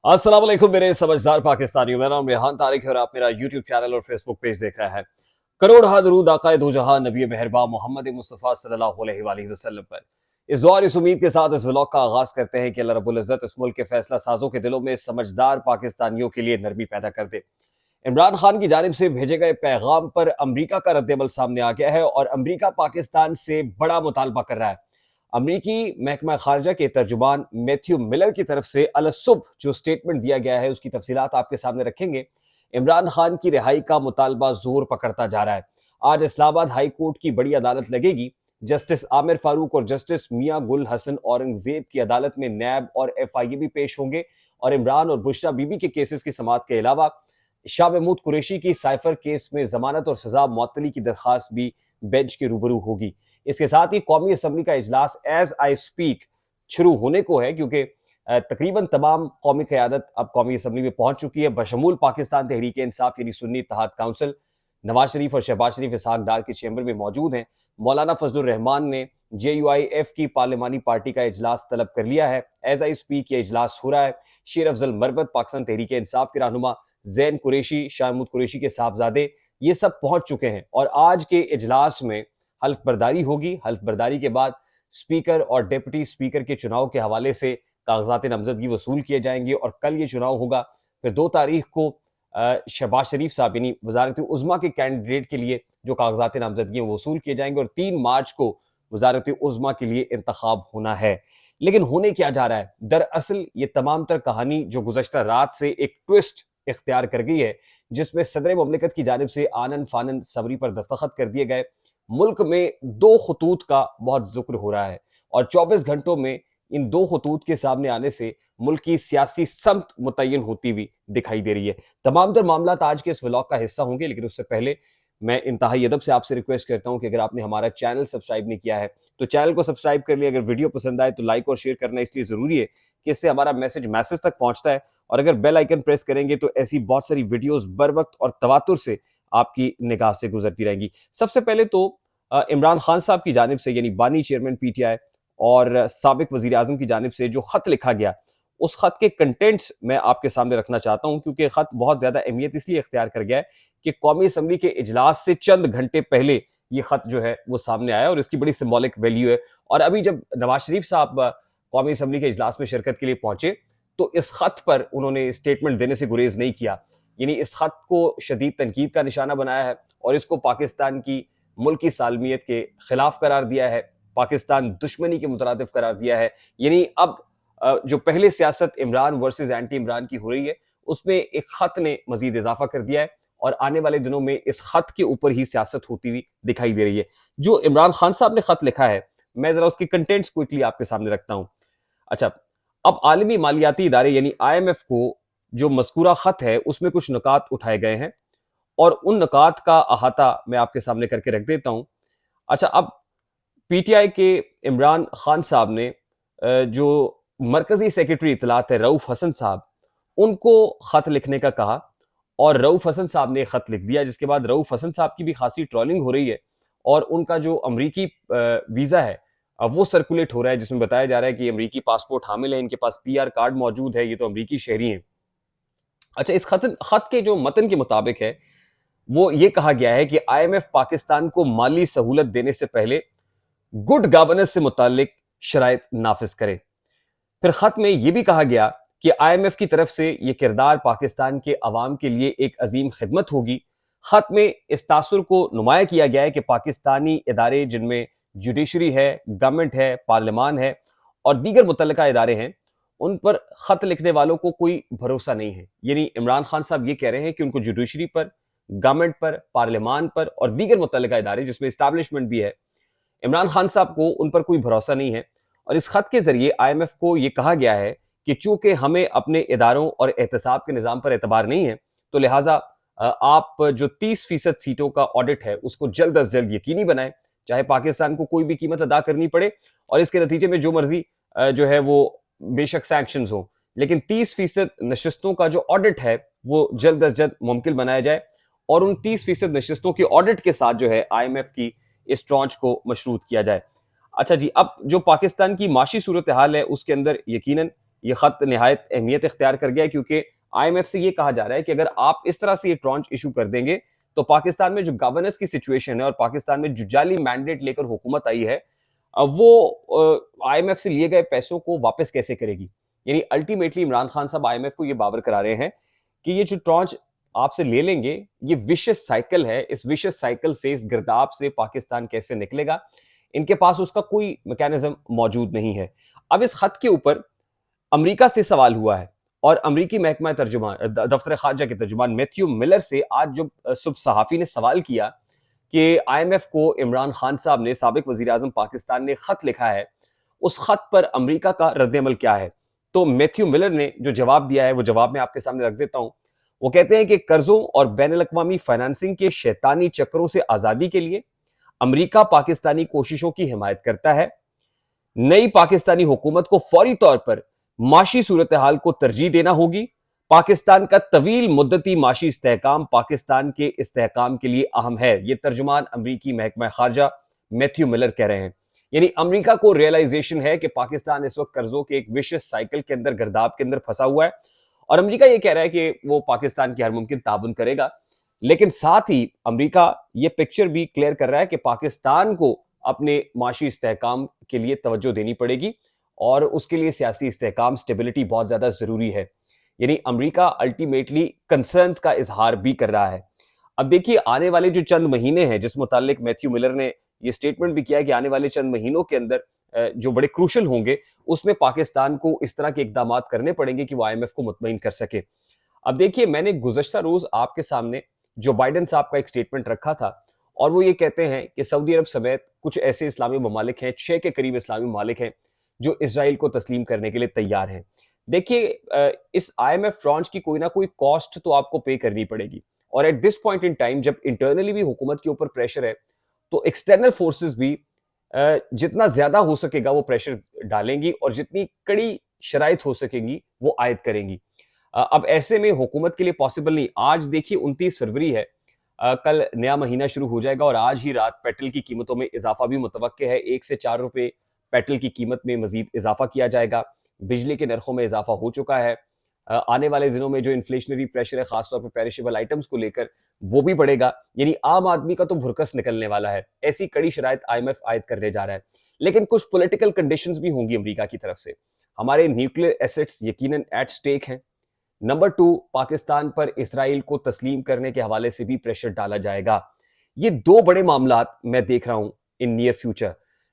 अस्सलाम वालेकुम मेरे समझदार पाकिस्तानियों, मेरा नाम रेहान तारिक है और आप मेरा यूट्यूब चैनल और फेसबुक पेज देख रहे हैं। करोड़ हा दरूद आक़ाए दो जहां नबी मेहरबा मोहम्मद मुस्तफ़ा सल्लल्लाहु अलैहि वसल्लम पर। इस दुआ और इस उम्मीद के साथ इस व्लॉग का आगाज करते हैं कि अल्लाह रब्बुल इज़्ज़त इस मुल्क के फैसला साजों के दिलों में समझदार पाकिस्तानियों के लिए नरमी पैदा कर दे। इमरान खान की जानिब से भेजे गए पैगाम पर अमरीका का रद्द-ए-अमल सामने आ गया है और अमरीका पाकिस्तान से बड़ा मुतालबा कर रहा है। अमरीकी महकमा खारजा के तर्जुमान मैथ्यू मिलर की तरफ से अलसुबह जो स्टेटमेंट दिया गया है उसकी तफसीलात आपके सामने रखेंगे। इमरान खान की रिहाई का मुतालबा जोर पकड़ता जा रहा है। आज इस्लामाबाद हाई कोर्ट की बड़ी अदालत लगेगी। जस्टिस आमिर फारूक और जस्टिस मियां गुल हसन औरंगजेब की अदालत में नैब और FIA भी पेश होंगे और इमरान और बुशरा बीबी के केसेस की समाअत के अलावा शाह महमूद कुरैशी की साइफर केस में जमानत और सजा मुअत्तली की दरखास्त भी बेंच के रूबरू होगी। इसके साथ ही कौमी असम्बली का इजलास एज आई स्पीक शुरू होने को है, क्योंकि तकरीबन तमाम कौमी क़यादत अब कौमी असम्बली में पहुंच चुकी है, बशमूल पाकिस्तान तहरीक इंसाफ यानी सुन्नी इत्तेहाद काउंसिल। नवाज शरीफ और शहबाज शरीफ इसहाक डार के चैम्बर में मौजूद हैं। मौलाना फजलुर रहमान ने JUIF की पार्लिमानी पार्टी का इजलास तलब कर लिया है। एज आई स्पीक ये इजलास हो रहा है। शेर अफजल मरवत, पाकिस्तान तहरीक इंसाफ के रहनुमा, जैन कुरैशी, शाह महमूद कुरैशी के साहबजादे, ये सब पहुंच चुके हैं और आज के इजलास में हल्फ बर्दारी होगी। हल्फ बर्दारी के बाद स्पीकर और डिप्टी स्पीकर के चुनाव के हवाले से कागजात नामजदगी वसूल किए जाएंगे और कल ये चुनाव होगा। फिर 2 तारीख को शहबाज शरीफ साहब यानी वजारत उज़्मा के कैंडिडेट के लिए जो कागजात नामजदगी वसूल किए जाएंगे और 3 मार्च को वजारत उज़्मा के लिए इंतखाब होना है। लेकिन होने क्या जा रहा है? दरअसल ये तमाम तर कहानी जो गुज़श्ता रात से एक ट्विस्ट इख्तियार कर गई है, जिसमें सदर मुमलिकत की जानिब से आनन फानन समरी पर दस्तखत कर दिए गए। मुल्क में 2 खतूत का बहुत जिक्र हो रहा है और 24 घंटों में इन 2 खतूत के सामने आने से मुल्क की सियासी समत मुतय्यन होती हुई दिखाई दे रही है। तमाम तर मामलात आज के इस व्लॉग का हिस्सा होंगे, लेकिन उससे पहले मैं इंतहाई अदब से आपसे रिक्वेस्ट करता हूं कि अगर आपने हमारा चैनल सब्सक्राइब नहीं किया है तो चैनल को सब्सक्राइब कर लिया। अगर वीडियो पसंद आए तो लाइक और शेयर करना इसलिए जरूरी है कि इससे हमारा मैसेज तक पहुंचता है और अगर बेल आइकन प्रेस करेंगे तो ऐसी बहुत सारी वीडियोस बर वक्त और तवातुर से आपकी निगाह से गुजरती रहेंगी। सबसे पहले तो इमरान खान साहब की जानिब से यानी बानी चेयरमैन PTI और साबिक वजीर आजम की जानिब से जो खत लिखा गया, उस खत के कंटेंट्स मैं आपके सामने रखना चाहता हूं, क्योंकि खत बहुत ज्यादा अहमियत इसलिए इख्तियार कर गया है कि कौमी असम्बली के इजलास से चंद घंटे पहले ये खत जो है वो सामने आया और इसकी बड़ी सिंबॉलिक वैल्यू है। और अभी जब नवाज शरीफ साहब कौमी असम्बली के इजलास में शिरकत के लिए पहुंचे तो इस खत पर उन्होंने स्टेटमेंट देने से गुरेज नहीं किया, यानी इस खत को शदीद तनकीद का निशाना बनाया है और इसको पाकिस्तान की मुल्की सालमियत के खिलाफ करार दिया है, पाकिस्तान दुश्मनी के मुतरादिफ करार दिया है। यानी अब जो पहले सियासत इमरान वर्सेस एंटी इमरान की हो रही है, उसमें एक खत ने मजीद इजाफा कर दिया है और आने वाले दिनों में इस खत के ऊपर ही सियासत होती हुई दिखाई दे रही है। जो इमरान खान साहब ने खत लिखा है, मैं जरा उसके कंटेंट्स क्विकली आपके सामने रखता हूं। अच्छा, अब आलमी मालियाती इदारे यानी IMF को जो मज़कूरा खत है उसमें कुछ नुकात उठाए गए हैं और उन नुकात का अहाता मैं आपके सामने करके रख देता हूं। अच्छा, अब PTI के इमरान खान साहब ने जो मरकजी सेक्रेटरी इत्तलात है रऊफ हसन साहब, उनको खत लिखने का कहा और रऊफ हसन साहब ने खत लिख दिया, जिसके बाद रऊफ हसन साहब की भी खासी ट्रोलिंग हो रही है और उनका जो अमरीकी वीज़ा है वो सर्कुलेट हो रहा है, जिसमें बताया जा रहा है कि अमरीकी पासपोर्ट हामिल है, इनके पास PR कार्ड मौजूद है, ये तो अमरीकी शहरी हैं। अच्छा, इस खत के जो मतन के मुताबिक है वो ये कहा गया है कि IMF पाकिस्तान को माली सहूलत देने से पहले गुड गवर्नेंस से मुतालिक शराइत नाफिज करे। फिर खत में यह भी कहा गया कि IMF की तरफ से यह किरदार पाकिस्तान के अवाम के लिए एक अजीम खिदमत होगी। खत में इस तासुर को नुमाया किया गया है कि पाकिस्तानी इदारे जिनमें जुडिशरी है, गवर्नमेंट है, पार्लियामान है और दीगर मुतल्लिका इदारे हैं, उन पर खत लिखने वालों को कोई भरोसा नहीं है। यानी इमरान खान साहब ये कह रहे हैं कि उनको जुडिशरी पर, गवर्नमेंट पर, पार्लियामान पर और दीगर मुतल्लिका इदारे जिसमें इस्टेब्लिशमेंट भी है, इमरान खान साहब को उन पर कोई भरोसा नहीं है। और इस खत के जरिए IMF को यह कहा गया है कि चूंकि हमें अपने इदारों और एहतसाब के निज़ाम पर एतबार नहीं है, तो लिहाजा आप जो 30% सीटों का ऑडिट है उसको जल्द अज जल्द यकीनी बनाएं, चाहे पाकिस्तान को कोई भी कीमत अदा करनी पड़े और इसके नतीजे में जो मर्जी जो है वो बेशक सैंक्शंस हो, लेकिन 30% नशिस्तों का जो ऑडिट है वो जल्द अज जल्द मुमकिन बनाया जाए और उन 30% नशिस्तों के ऑडिट के साथ जो है IMF की इस ट्रॉन्च को मशरूत किया जाए। अच्छा जी, अब जो पाकिस्तान की माशी सूरत हाल है उसके अंदर यकीनन یہ خط نہایت اہمیت اختیار کر گیا ہے، کیونکہ آئی ایم ایف سے یہ کہا جا رہا ہے کہ اگر آپ اس طرح سے یہ ٹرانچ ایشو کر دیں گے تو پاکستان میں جو گورننس کی سچویشن ہے اور پاکستان میں جو جعلی مینڈیٹ لے کر حکومت آئی ہے وہ آئی ایم ایف سے لیے گئے پیسوں کو واپس کیسے کرے گی. یعنی الٹیمیٹلی عمران خان صاحب آئی ایم ایف کو یہ باور کرا رہے ہیں کہ یہ جو ٹرانچ آپ سے لے لیں گے یہ ویشس سائیکل ہے، اس ویشس سائیکل سے، اس گرداب سے پاکستان کیسے نکلے گا، ان کے پاس اس کا کوئی میکینزم موجود نہیں ہے. اب اس خط کے اوپر امریکہ سے سوال ہوا ہے اور امریکی محکمہ ترجمان دفتر خارجہ کے ترجمان میتھیو ملر سے آج جب صبح صحافی نے سوال کیا کہ آئی ایم ایف کو عمران خان صاحب نے، سابق وزیر اعظم پاکستان نے خط لکھا ہے، اس خط پر امریکہ کا رد عمل کیا ہے، تو میتھیو ملر نے جو جواب دیا ہے وہ جواب میں آپ کے سامنے رکھ دیتا ہوں. وہ کہتے ہیں کہ قرضوں اور بین الاقوامی فائنانسنگ کے شیطانی چکروں سے آزادی کے لیے امریکہ پاکستانی کوششوں کی حمایت کرتا ہے. نئی پاکستانی حکومت کو فوری طور پر معاشی صورتحال کو ترجیح دینا ہوگی. پاکستان کا طویل مدتی معاشی استحکام پاکستان کے استحکام کے لیے اہم ہے. یہ ترجمان امریکی محکمہ خارجہ میتھیو ملر کہہ رہے ہیں. یعنی امریکہ کو ریئلائزیشن ہے کہ پاکستان اس وقت قرضوں کے ایک ویشس سائیکل کے اندر، گرداب کے اندر پھنسا ہوا ہے، اور امریکہ یہ کہہ رہا ہے کہ وہ پاکستان کی ہر ممکن تعاون کرے گا. لیکن ساتھ ہی امریکہ یہ پکچر بھی کلیئر کر رہا ہے کہ پاکستان کو اپنے معاشی استحکام کے لیے توجہ دینی پڑے گی اور اس کے لیے سیاسی استحکام، سٹیبلٹی بہت زیادہ ضروری ہے. یعنی امریکہ الٹیمیٹلی کنسرنز کا اظہار بھی کر رہا ہے. اب دیکھیے آنے والے جو چند مہینے ہیں جس متعلق میتھیو ملر نے یہ سٹیٹمنٹ بھی کیا ہے کہ آنے والے چند مہینوں کے اندر جو بڑے کروشل ہوں گے اس میں پاکستان کو اس طرح کے اقدامات کرنے پڑیں گے کہ وہ آئی ایم ایف کو مطمئن کر سکے. اب دیکھیے میں نے گزشتہ روز آپ کے سامنے جو بائیڈن صاحب کا ایک سٹیٹمنٹ رکھا تھا اور وہ یہ کہتے ہیں کہ سعودی عرب سمیت کچھ ایسے اسلامی ممالک ہیں، 6 کے قریب اسلامی ممالک ہیں جو اسرائیل کو تسلیم کرنے کے لیے تیار ہیں. دیکھیے اس آئی ایم ایف ٹرانچ کی کوئی نہ کوئی کاسٹ تو آپ کو پے کرنی پڑے گی، اور at this point in time جب انٹرنلی بھی حکومت کے اوپر پریشر ہے تو ایکسٹرنل فورسز بھی جتنا زیادہ ہو سکے گا وہ پریشر ڈالیں گی اور جتنی کڑی شرائط ہو سکے گی وہ عائد کریں گی. اب ایسے میں حکومت کے لیے پاسبل نہیں. آج دیکھیے 29 فروری ہے، کل نیا مہینہ شروع ہو جائے گا اور آج ہی رات پیٹرول کی قیمتوں میں اضافہ بھی متوقع ہے. 1 سے 4 روپے پیٹرول کی قیمت میں مزید اضافہ کیا جائے گا. بجلی کے نرخوں میں اضافہ ہو چکا ہے. آنے والے دنوں میں جو انفلیشنری پریشر ہے خاص طور پر پیرشیبل آئٹمز کو لے کر وہ بھی بڑھے گا. یعنی عام آدمی کا تو بھرکس نکلنے والا ہے. ایسی کڑی شرائط آئی ایم ایف عائد کرنے جا رہا ہے. لیکن کچھ پولیٹیکل کنڈیشنز بھی ہوں گی امریکہ کی طرف سے. ہمارے نیوکلیئر ایسٹس یقیناً ایٹ سٹیک ہیں. نمبر 2، پاکستان پر اسرائیل کو تسلیم کرنے کے حوالے سے بھی پریشر ڈالا جائے گا. یہ 2 بڑے معاملات میں دیکھ رہا ہوں ان نیئر فیوچر.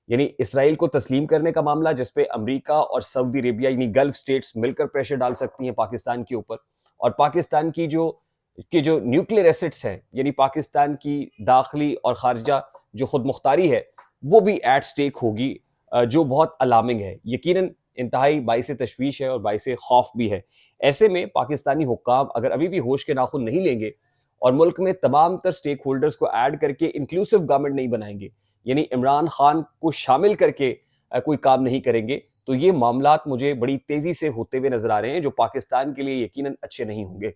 یعنی اسرائیل کو تسلیم کرنے کا معاملہ جس پہ امریکہ اور سعودی عربیہ یعنی گلف سٹیٹس مل کر پریشر ڈال سکتی ہیں پاکستان کے اوپر، اور پاکستان کی جو نیوکلیئر ایسٹس ہیں یعنی پاکستان کی داخلی اور خارجہ جو خود مختاری ہے وہ بھی ایٹ سٹیک ہوگی، جو بہت الارمنگ ہے. یقیناً انتہائی باعث تشویش ہے اور باعث خوف بھی ہے. ایسے میں پاکستانی حکام اگر ابھی بھی ہوش کے ناخن نہیں لیں گے اور ملک میں تمام تر سٹیک ہولڈرز کو ایڈ کر کے انکلوسیو گورنمنٹ نہیں بنائیں گے، یعنی عمران خان کو شامل کر کے کوئی کام نہیں کریں گے، تو یہ معاملات مجھے بڑی تیزی سے ہوتے ہوئے نظر آ رہے ہیں جو پاکستان کے لیے یقیناً اچھے نہیں ہوں گے.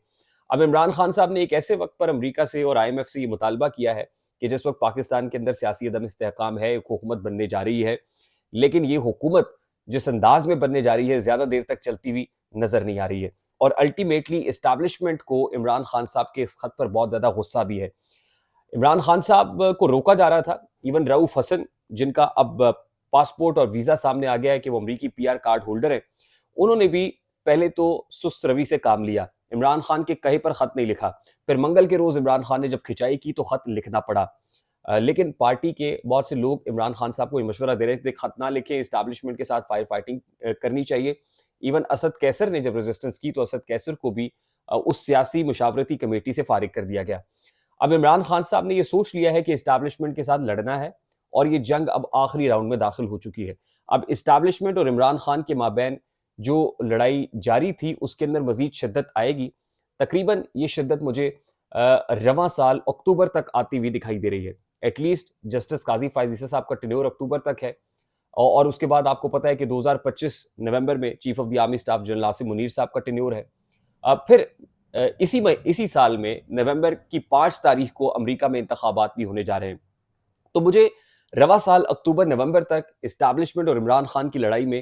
اب عمران خان صاحب نے ایک ایسے وقت پر امریکہ سے اور آئی ایم ایف سے یہ مطالبہ کیا ہے کہ جس وقت پاکستان کے اندر سیاسی عدم استحکام ہے، ایک حکومت بننے جا رہی ہے، لیکن یہ حکومت جس انداز میں بننے جا رہی ہے زیادہ دیر تک چلتی ہوئی نظر نہیں آ رہی ہے. اور الٹیمیٹلی اسٹیبلشمنٹ کو عمران خان صاحب کے اس خط پر بہت زیادہ غصہ بھی ہے. عمران خان صاحب کو روکا جا رہا تھا. ایون رؤوف حسن جن کا اب پاسپورٹ اور ویزا سامنے آ گیا ہے کہ وہ امریکی پی آر کارڈ ہولڈر ہیں، انہوں نے بھی پہلے تو سست روی سے کام لیا، عمران خان کے کہے پر خط نہیں لکھا. پھر منگل کے روز عمران خان نے جب کھنچائی کی تو خط لکھنا پڑا. لیکن پارٹی کے بہت سے لوگ عمران خان صاحب کو یہ مشورہ دے رہے تھے خط نہ لکھیں، اسٹیبلشمنٹ کے ساتھ فائر فائٹنگ کرنی چاہیے. ایون اسد کیسر نے جب ریزسٹنس کی تو اسد کیسر کو بھی اس سیاسی مشاورتی کمیٹی سے فارغ کر دیا گیا. اب عمران خان صاحب نے یہ سوچ لیا ہے کہ اسٹیبلشمنٹ کے ساتھ لڑنا ہے اور یہ جنگ اب آخری راؤنڈ میں داخل ہو چکی ہے. اب اسٹیبلشمنٹ اور عمران خان کے مابین جو لڑائی جاری تھی اس کے اندر مزید شدت آئے گی. تقریباً یہ شدت مجھے رواں سال اکتوبر تک آتی ہوئی دکھائی دے رہی ہے. ایٹ لیسٹ جسٹس قاضی فائز عیسی صاحب کا ٹینیور اکتوبر تک ہے، اور اس کے بعد آپ کو پتا ہے کہ 2025 نومبر میں chief of the army staff general Asim Munir صاحب کا ٹینیور ہے. پھر اسی سال میں نومبر کی 5 تاریخ کو امریکہ میں انتخابات بھی ہونے جا رہے ہیں. تو مجھے رواں سال اکتوبر نومبر تک اسٹیبلشمنٹ اور عمران خان کی لڑائی میں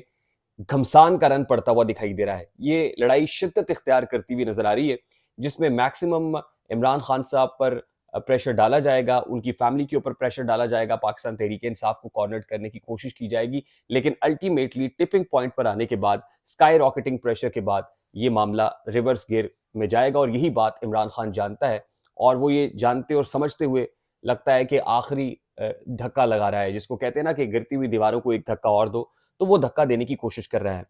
घमसान का रन पड़ता हुआ दिखाई दे रहा है। ये लड़ाई शिद्दत इख्तियार करती हुई नजर आ रही है, जिसमें मैक्सिमम इमरान खान साहब पर प्रेशर डाला जाएगा, उनकी फैमिली के ऊपर प्रेशर डाला जाएगा, पाकिस्तान तहरीक इंसाफ को कॉर्नर करने की कोशिश की जाएगी, लेकिन अल्टीमेटली टिपिंग पॉइंट पर आने के बाद, स्काई रॉकेटिंग प्रेशर के बाद ये मामला रिवर्स गियर में जाएगा। और यही बात इमरान खान जानता है, और वो ये जानते और समझते हुए लगता है कि आखिरी धक्का लगा रहा है, जिसको कहते हैं ना कि गिरती हुई दीवारों को एक धक्का और दो, तो वो धक्का देने की कोशिश कर रहा है।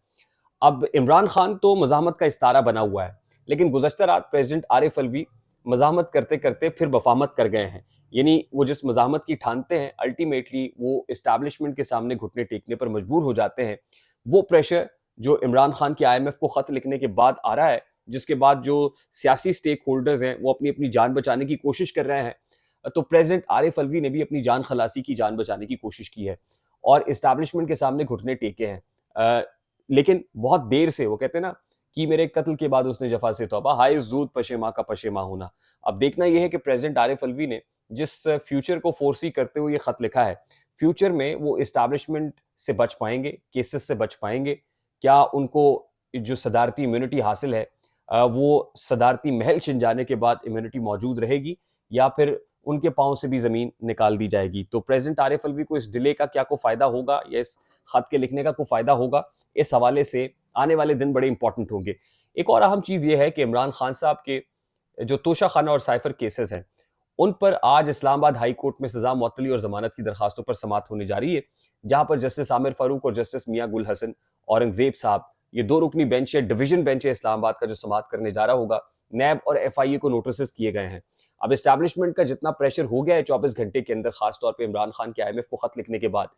अब इमरान खान तो मज़ाहमत का इस्तारा बना हुआ है, लेकिन गुज़श्ता रात प्रेसिडेंट आरिफ अलवी मज़ाहमत करते करते फिर वफ़ामत कर गए हैं। यानी वो जिस मज़ाहमत की ठानते हैं, अल्टीमेटली वो इस्टेब्लिशमेंट के सामने घुटने टेकने पर मजबूर हो जाते हैं। वो प्रेशर जो इमरान खान के IMF को ख़त लिखने के बाद आ रहा है, जिसके बाद जो सियासी स्टेक होल्डर्स हैं वो अपनी अपनी जान बचाने की कोशिश कर रहे हैं, तो प्रेसिडेंट आरिफ अलवी ने भी अपनी जान खलासी की, जान बचाने की कोशिश की है और इस्टेब्लिशमेंट के सामने घुटने टेके हैं। लेकिन बहुत देर से, वो कहते हैं ना कि मेरे कत्ल के बाद उसने जफा से तौबा, हाय ज़ूद पशेमा का पशेमा होना। अब देखना यह है कि प्रेसिडेंट आरिफ अलवी ने जिस फ्यूचर को फोरसी करते हुए ये खत लिखा है, फ्यूचर में वो इस्टेब्लिशमेंट से बच पाएंगे, केसेस से बच पाएंगे, क्या उनको जो सदारती इम्यूनिटी हासिल है वो सदारती महल छिन जाने के बाद इम्यूनिटी मौजूद रहेगी, या फिर उनके पांव से भी जमीन निकाल दी जाएगी। तो प्रेसिडेंट आरिफ अलवी को इस डिले का क्या को फायदा होगा, या इस खत के लिखने का को फायदा होगा, इस हवाले से आने वाले दिन बड़े इंपॉर्टेंट होंगे। एक और अहम चीज ये है कि इमरान खान साहब के जो तोशा खाना और साइफर केसेस हैं, उन पर आज इस्लामाबाद हाई कोर्ट में सजा मुअत्तली और जमानत की दरखास्तों पर समाअत होने जा रही है, जहां पर जस्टिस आमिर फारूक और जस्टिस मियां गुल हसन औरंगजेब साहब, ये दो रुकनी बेंच है, डिवीजन बेंच है इस्लामाबाद का, जो समाअत करने जा रहा होगा। नैब और FIA को नोटिस किए गए हैं। अब इस्टेब्लिशमेंट का जितना प्रेशर हो गया है 24 घंटे के अंदर, खासतौर पर इमरान खान के IMF को खत लिखने के बाद,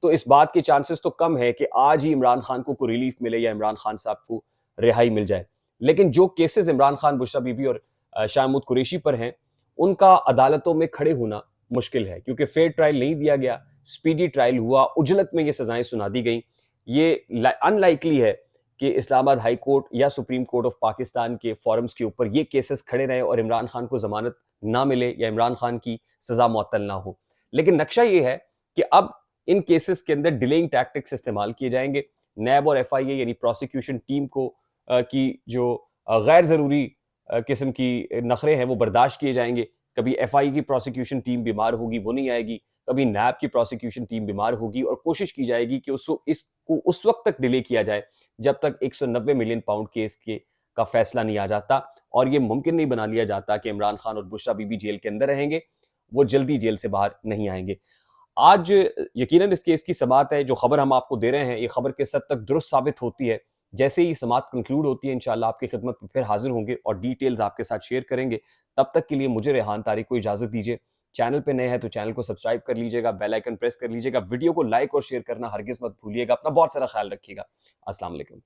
तो इस बात के चांसेस तो कम है कि आज ही इमरान खान को कोई रिलीफ मिले या इमरान खान साहब को रिहाई मिल जाए। लेकिन जो केसेस इमरान खान, बुशरा बीबी और शाह महमूद कुरैशी पर हैं, उनका अदालतों में खड़े होना मुश्किल है, क्योंकि फेयर ट्रायल नहीं दिया गया, स्पीडी ट्रायल हुआ, उजलत में ये सजाएं सुना दी गई। ये अनलाइकली है कि इस्लामाबाद हाई कोर्ट या सुप्रीम कोर्ट ऑफ पाकिस्तान के फॉरम्स के ऊपर ये केसेस खड़े रहे और इमरान खान को जमानत ना मिले या इमरान खान की सजा मुअत्तल ना हो। लेकिन नक्शा ये है कि अब इन केसेस के अंदर डिलेइंग टैक्टिक्स इस्तेमाल किए जाएंगे। नैब और FIA यानी प्रोसिक्यूशन टीम को की जो गैर ज़रूरी किस्म की नखरे हैं वो बर्दाश्त किए जाएंगे। कभी FIA की प्रोसिक्यूशन टीम बीमार होगी, वो नहीं आएगी, कभी नैब की प्रोसिक्यूशन टीम बीमार होगी, और कोशिश की जाएगी कि इसको उस वक्त तक डिले किया जाए जब तक 190 मिलियन पाउंड केस का फैसला नहीं आ जाता, और ये मुमकिन नहीं बना लिया जाता कि इमरान खान और बुशरा बीबी जेल के अंदर रहेंगे, वो जल्दी जेल से बाहर नहीं आएंगे। आज यकीनन इस केस की समाअत है, जो खबर हम आपको दे रहे हैं, ये खबर किस हद तक दुरुस्त साबित होती है। जैसे ही समाअत कंक्लूड होती है, इंशाल्लाह आपकी खिदमत में फिर हाजिर होंगे और डिटेल्स आपके साथ शेयर करेंगे। तब तक के लिए मुझे रेहान तारिक को इजाजत दीजिए। चैनल पे नए हैं तो चैनल को सब्सक्राइब कर लीजिएगा, बेल आइकन प्रेस कर लीजिएगा, वीडियो को लाइक और शेयर करना हरगिज मत भूलिएगा। अपना बहुत सारा ख्याल रखिएगा। अस्सलाम वालेकुम।